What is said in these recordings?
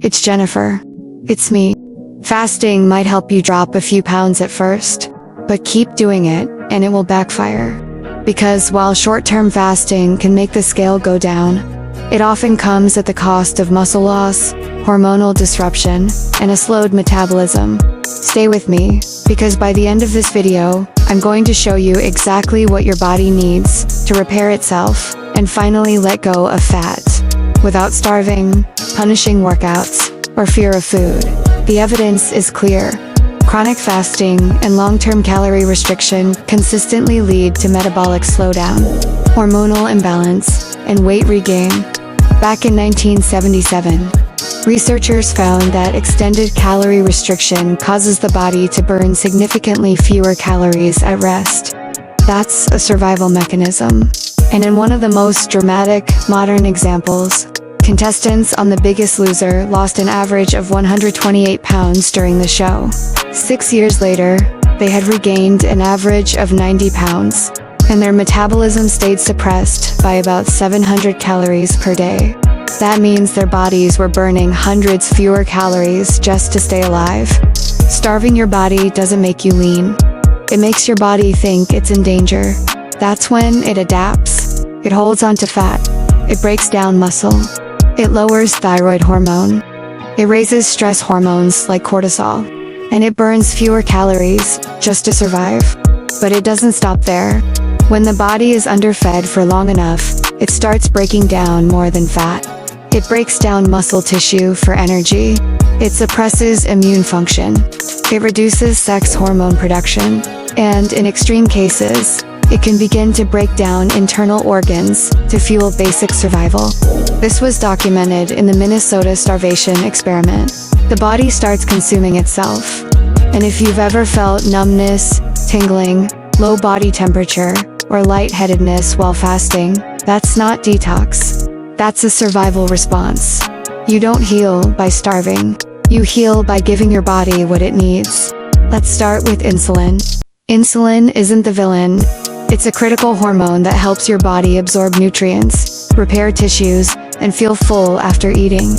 It's Jennifer. It's me. Fasting might help you drop a few pounds at first, but keep doing it and it will backfire. Because while short-term fasting can make the scale go down, it often comes at the cost of muscle loss, hormonal disruption, and a slowed metabolism. Stay with me, because by the end of this video, I'm going to show you exactly what your body needs to repair itself and finally let go of fat, without starving, punishing workouts, or fear of food. The evidence is clear. Chronic fasting and long-term calorie restriction consistently lead to metabolic slowdown, hormonal imbalance, and weight regain. Back in 1977, researchers found that extended calorie restriction causes the body to burn significantly fewer calories at rest. That's a survival mechanism. And in one of the most dramatic, modern examples, contestants on The Biggest Loser lost an average of 128 pounds during the show. 6 years later, they had regained an average of 90 pounds, and their metabolism stayed suppressed by about 700 calories per day. That means their bodies were burning hundreds fewer calories just to stay alive. Starving your body doesn't make you lean. It makes your body think it's in danger. That's when it adapts. It holds onto fat. It breaks down muscle. It lowers thyroid hormone. It raises stress hormones like cortisol. And it burns fewer calories just to survive. But it doesn't stop there. When the body is underfed for long enough, it starts breaking down more than fat. It breaks down muscle tissue for energy. It suppresses immune function. It reduces sex hormone production. And in extreme cases, it can begin to break down internal organs to fuel basic survival. This was documented in the Minnesota starvation experiment. The body starts consuming itself. And if you've ever felt numbness, tingling, low body temperature, or lightheadedness while fasting, that's not detox. That's a survival response. You don't heal by starving. You heal by giving your body what it needs. Let's start with insulin. Insulin isn't the villain. It's a critical hormone that helps your body absorb nutrients, repair tissues, and feel full after eating.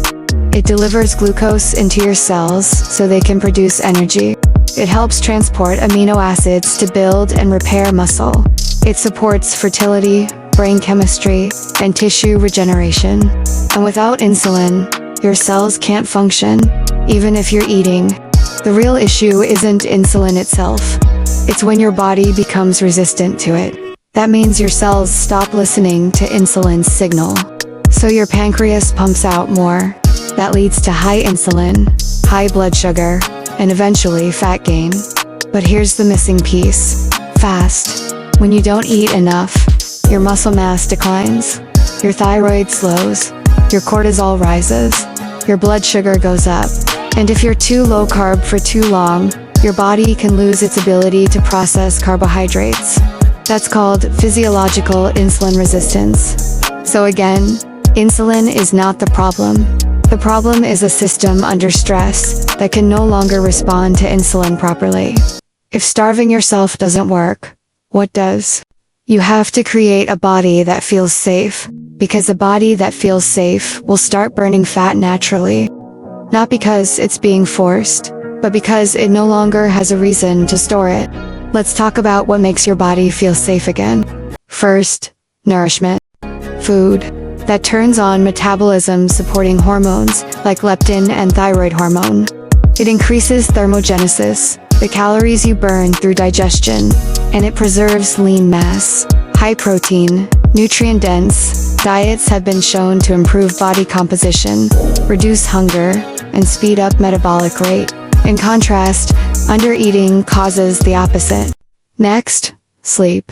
It delivers glucose into your cells so they can produce energy. It helps transport amino acids to build and repair muscle. It supports fertility, brain chemistry, and tissue regeneration. And without insulin, your cells can't function, even if you're eating. The real issue isn't insulin itself. It's when your body becomes resistant to it. That means your cells stop listening to insulin's signal. So your pancreas pumps out more. That leads to high insulin, high blood sugar, and eventually fat gain. But here's the missing piece. Fast. When you don't eat enough, your muscle mass declines, your thyroid slows, your cortisol rises, your blood sugar goes up. And if you're too low carb for too long, your body can lose its ability to process carbohydrates. That's called physiological insulin resistance. So again, insulin is not the problem. The problem is a system under stress that can no longer respond to insulin properly. If starving yourself doesn't work, what does? You have to create a body that feels safe, because a body that feels safe will start burning fat naturally. Not because it's being forced, but because it no longer has a reason to store it. Let's talk about what makes your body feel safe again. First, nourishment. Food that turns on metabolism supporting hormones like leptin and thyroid hormone. It increases thermogenesis, the calories you burn through digestion, and it preserves lean mass. High protein, nutrient-dense diets have been shown to improve body composition, reduce hunger, and speed up metabolic rate. In contrast, undereating causes the opposite. Next, sleep.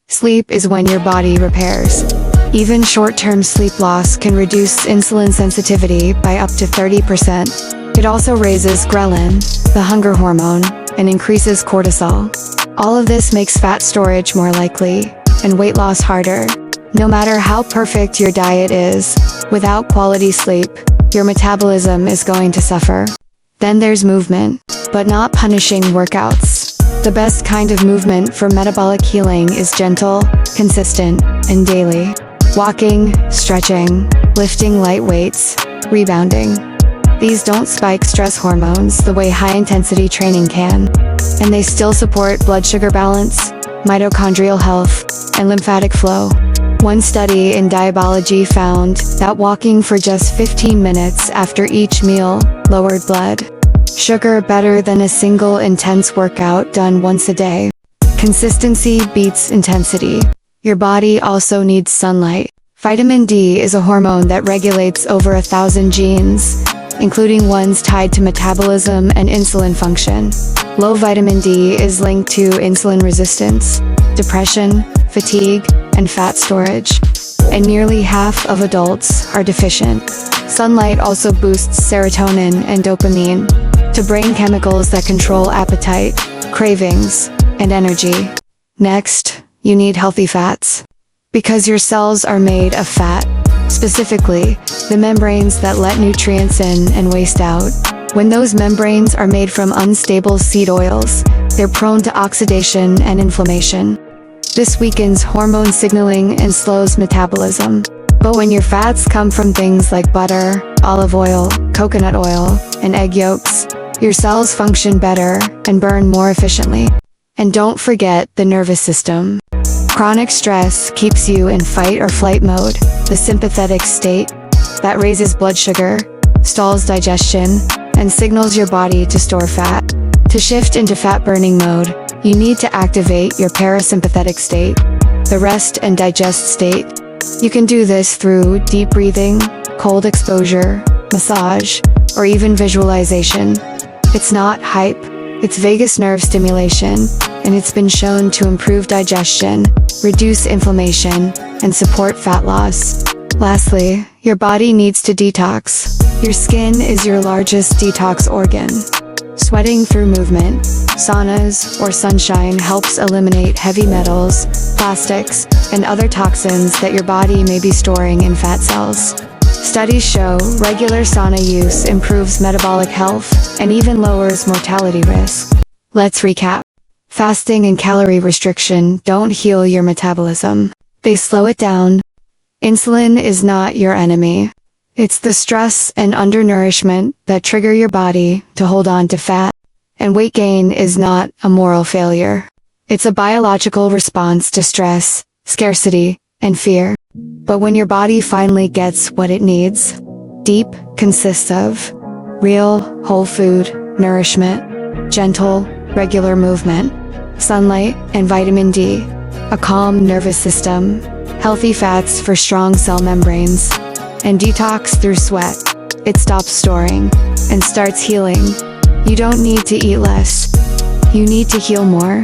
Sleep is when your body repairs. Even short-term sleep loss can reduce insulin sensitivity by up to 30%. It also raises ghrelin, the hunger hormone, and increases cortisol. All of this makes fat storage more likely, and weight loss harder. No matter how perfect your diet is, without quality sleep, your metabolism is going to suffer. Then there's movement, but not punishing workouts. The best kind of movement for metabolic healing is gentle, consistent, and daily. Walking, stretching, lifting light weights, rebounding. These don't spike stress hormones the way high-intensity training can, and they still support blood sugar balance, mitochondrial health, and lymphatic flow. One study in diabology found that walking for just 15 minutes after each meal lowered blood sugar better than a single intense workout done once a day. Consistency beats intensity. Your body also needs sunlight. Vitamin D is a hormone that regulates over 1,000 genes, including ones tied to metabolism and insulin function. Low vitamin D is linked to insulin resistance, depression, fatigue, and fat storage, and nearly half of adults are deficient. Sunlight also boosts serotonin and dopamine, to brain chemicals that control appetite, cravings, and energy. Next, you need healthy fats. Because your cells are made of fat, specifically, the membranes that let nutrients in and waste out. When those membranes are made from unstable seed oils, they're prone to oxidation and inflammation. This weakens hormone signaling and slows metabolism. But when your fats come from things like butter, olive oil, coconut oil, and egg yolks, your cells function better and burn more efficiently. And don't forget the nervous system. Chronic stress keeps you in fight or flight mode, the sympathetic state that raises blood sugar, stalls digestion, and signals your body to store fat. To shift into fat-burning mode, you need to activate your parasympathetic state, the rest and digest state. You can do this through deep breathing, cold exposure, massage, or even visualization. It's not hype, it's vagus nerve stimulation, and it's been shown to improve digestion, reduce inflammation, and support fat loss. Lastly, your body needs to detox. Your skin is your largest detox organ. Sweating through movement, saunas, or sunshine helps eliminate heavy metals, plastics, and other toxins that your body may be storing in fat cells. Studies show regular sauna use improves metabolic health and even lowers mortality risk. Let's recap. Fasting and calorie restriction don't heal your metabolism. They slow it down. Insulin is not your enemy. It's the stress and undernourishment that trigger your body to hold on to fat. And weight gain is not a moral failure. It's a biological response to stress, scarcity, and fear. But when your body finally gets what it needs, DEEP consists of real, whole food, nourishment, gentle, regular movement, sunlight and vitamin D, a calm nervous system, healthy fats for strong cell membranes, and detox through sweat. It stops storing and starts healing. You don't need to eat less. You need to heal more.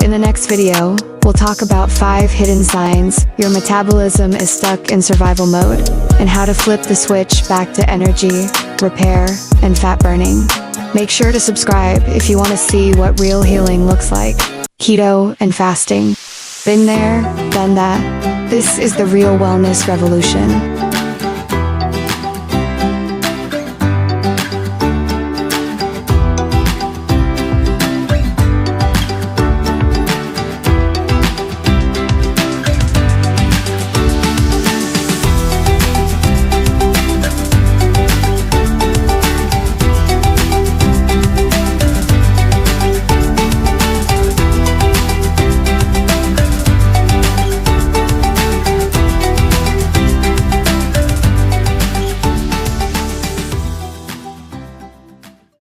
In the next video, we'll talk about 5 hidden signs your metabolism is stuck in survival mode, and how to flip the switch back to energy, repair, and fat burning. Make sure to subscribe if you want to see what real healing looks like. Keto and fasting. Been there, done that. This is the real wellness revolution.